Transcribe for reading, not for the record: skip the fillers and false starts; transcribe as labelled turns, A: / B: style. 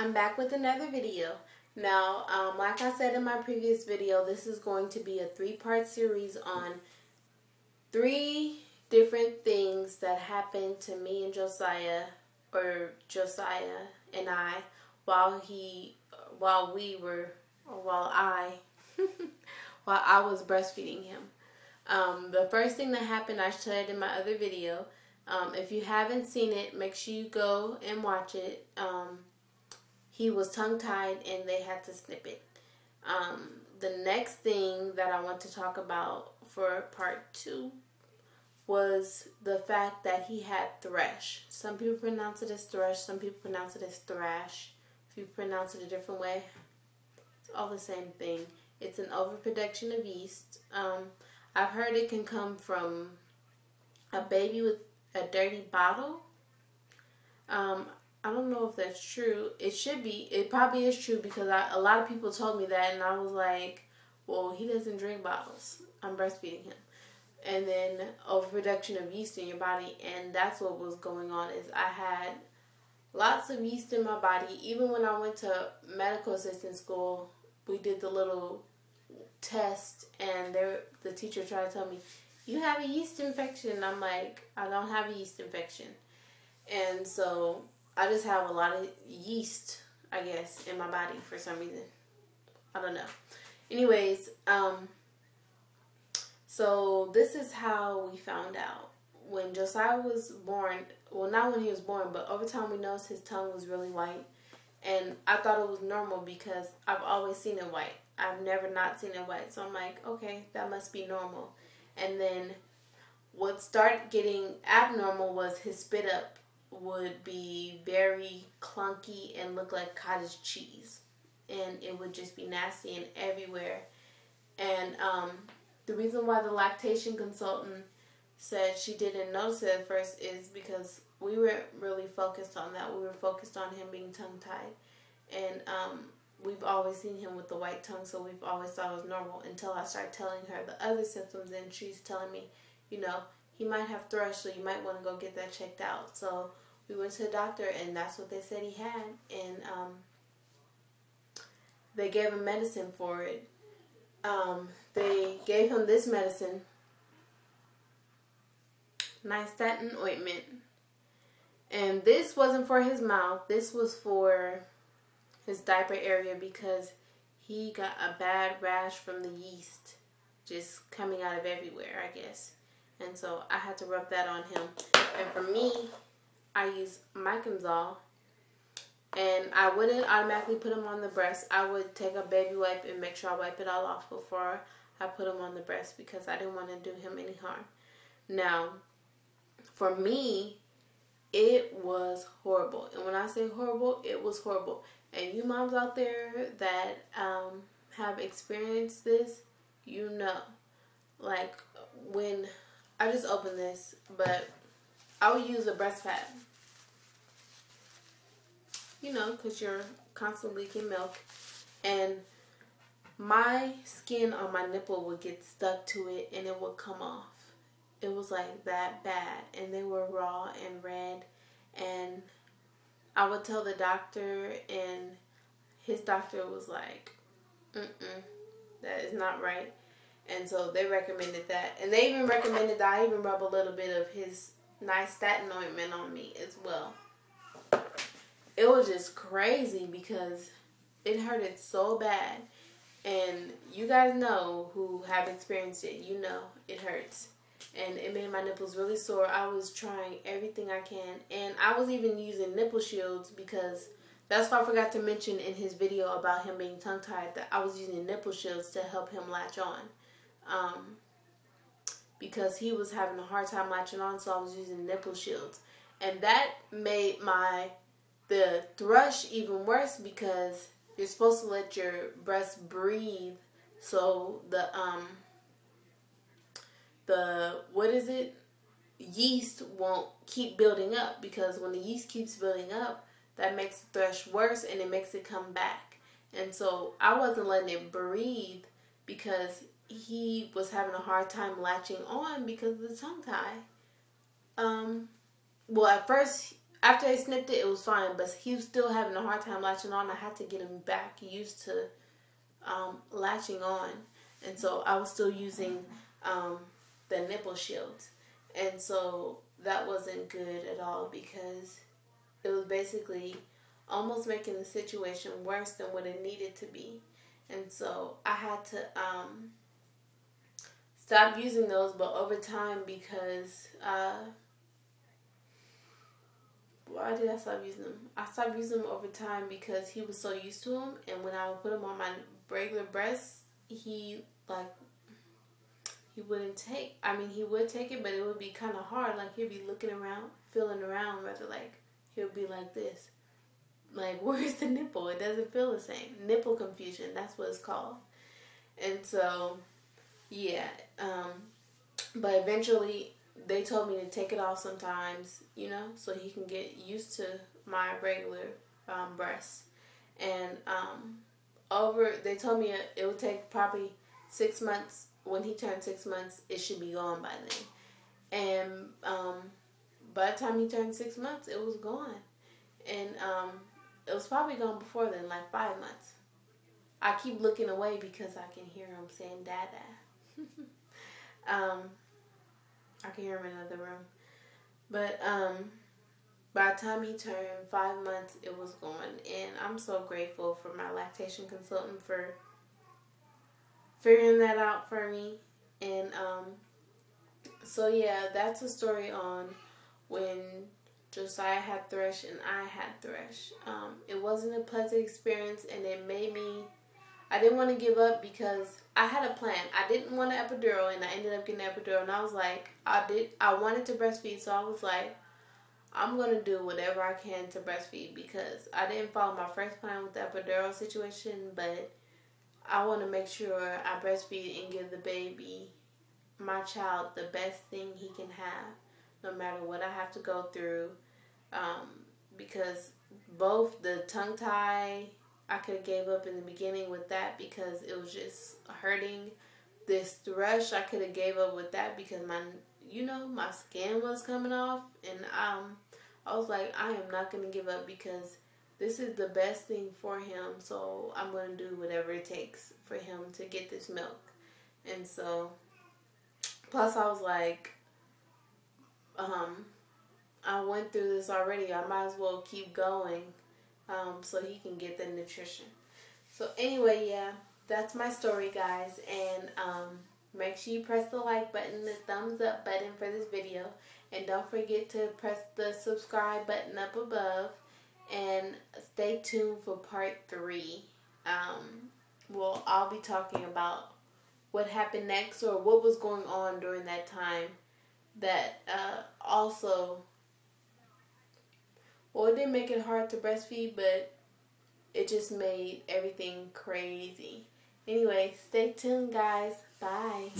A: I'm back with another video. Now, like I said in my previous video, this is going to be a 3-part series on 3 different things that happened to me and Josiah, or Josiah and I, while I was breastfeeding him. The first thing that happened, I shared in my other video. If you haven't seen it, make sure you go and watch it. He was tongue-tied and they had to snip it. The next thing that I want to talk about for part 2 was the fact that he had thrush. Some people pronounce it as thrush, some people pronounce it as thrash. If you pronounce it a different way, it's all the same thing. It's an overproduction of yeast. I've heard it can come from a baby with a dirty bottle. I don't know if that's true. It should be. It probably is true because a lot of people told me that, and I was like, well, he doesn't drink bottles. I'm breastfeeding him. And then overproduction of yeast in your body, and that's what was going on. Is I had lots of yeast in my body. Even when I went to medical assistant school, we did the little test, and the teacher tried to tell me, you have a yeast infection. And I'm like, I don't have a yeast infection. And so I just have a lot of yeast, I guess, in my body for some reason. I don't know. Anyways, so this is how we found out. When Josiah was born, well, not when he was born, but over time we noticed his tongue was really white. And I thought it was normal because I've always seen it white. I've never not seen it white. So I'm like, okay, that must be normal. And then what started getting abnormal was his spit up would be very clunky and look like cottage cheese. And it would just be nasty and everywhere. And the reason why the lactation consultant said she didn't notice it at first is because we were really focused on that. We were focused on him being tongue-tied. And we've always seen him with the white tongue, so we've always thought it was normal until I started telling her the other symptoms, and she's telling me, you know, he might have thrush, so you might want to go get that checked out. So we went to the doctor, and that's what they said he had, and they gave him medicine for it. They gave him this medicine, nystatin ointment, and this wasn't for his mouth. This was for his diaper area because he got a bad rash from the yeast just coming out of everywhere, I guess. And so I had to rub that on him. And for me, I use Micamzole, and I wouldn't automatically put him on the breast. I would take a baby wipe and make sure I wipe it all off before I put him on the breast because I didn't want to do him any harm. Now, for me, it was horrible. And when I say horrible, it was horrible. And you moms out there that have experienced this, you know. Like, when I just opened this, but I would use a breast pad. You know, because you're constantly leaking milk. And my skin on my nipple would get stuck to it and it would come off. It was like that bad. And they were raw and red. And I would tell the doctor, and his doctor was like, that is not right. And so they recommended that. And they even recommended that I even rub a little bit of his nystatin ointment on me as well. It was just crazy because it hurted so bad. And you guys know who have experienced it. You know it hurts. And it made my nipples really sore. I was trying everything I can. And I was even using nipple shields because that's what I forgot to mention in his video about him being tongue-tied, that I was using nipple shields to help him latch on. Because he was having a hard time latching on, so I was using nipple shields. And that made the thrush even worse because you're supposed to let your breast breathe so the yeast won't keep building up, because when the yeast keeps building up, that makes the thrush worse and it makes it come back. And so I wasn't letting it breathe because he was having a hard time latching on because of the tongue tie. Well, at first after I snipped it, it was fine, but he was still having a hard time latching on. I had to get him back used to latching on. And so I was still using the nipple shields. And so that wasn't good at all because it was basically almost making the situation worse than what it needed to be. And so I had to stop using those, but over time, because why did I stop using them? I stopped using them over time because he was so used to them, and when I would put him on my regular breast, he wouldn't take. I mean, he would take it, but it would be kind of hard. Like, he'd be looking around, feeling around, rather, like, he'll be like this. Like, where's the nipple? It doesn't feel the same. Nipple confusion, that's what it's called. And so, yeah. But eventually, they told me to take it off sometimes, you know, so he can get used to my regular breasts. And they told me it would take probably 6 months. When he turned 6 months, it should be gone by then. And by the time he turned 6 months, it was gone. And it was probably gone before then, like 5 months. I keep looking away because I can hear him saying "dada." I can hear him in another room. But by the time he turned 5 months, it was gone. And I'm so grateful for my lactation consultant for figuring that out for me. And so yeah, that's a story on when Josiah had Thrush and I had Thrush. It wasn't a pleasant experience, and it made me, I didn't want to give up because I had a plan. I didn't want an epidural, and I ended up getting an epidural, and I was like, I wanted to breastfeed, so I was like, I'm going to do whatever I can to breastfeed, because I didn't follow my first plan with the epidural situation, but I want to make sure I breastfeed and give the baby, my child, the best thing he can have, no matter what I have to go through. Because both the tongue tie, I could have gave up in the beginning with that because it was just hurting. This Thrush, I could have gave up with that because my skin was coming off. And I was like, I am not going to give up because this is the best thing for him, so I'm going to do whatever it takes for him to get this milk. And so, plus I was like, I went through this already. I might as well keep going so he can get the nutrition. So anyway, yeah, that's my story, guys. And make sure you press the like button, the thumbs up button for this video. And don't forget to press the subscribe button up above. And stay tuned for part 3. Well, I'll be talking about what happened next or what was going on during that time that also, well, it didn't make it hard to breastfeed, but it just made everything crazy. Anyway, stay tuned, guys. Bye.